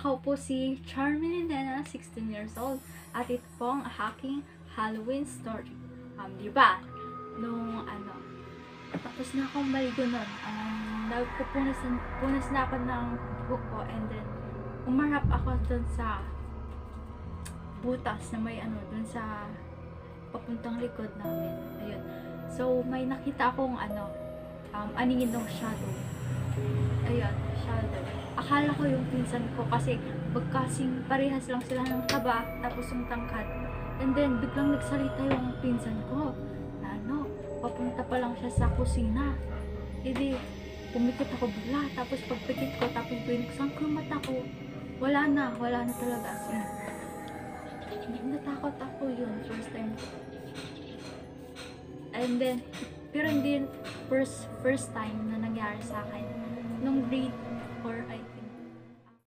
Ako po si Charmin Nena, 16 years old. At ito po ang aking Halloween story. Diba? Nung tapos na akong maligo nun. Punas na ako ng buhok ko and then umarap ako dun sa butas na may dun sa papuntang likod namin. Ayun. So, may nakita akong aninong shadow. Ayun, shadow. Akala ko yung pinsan ko kasi magkasing parehas lang sila ng taba tapos yung tangkad. And then, biglang nagsalita yung pinsan ko na papunta pa lang siya sa kusina. Hindi, pumikit ako bigla. Tapos pagpikit ko, tapos binuksan ko yung mata ko. Wala na talaga. Natakot ako yun, first time ko. And then, pero hindi first time na nangyari sa akin. Nung grade 4,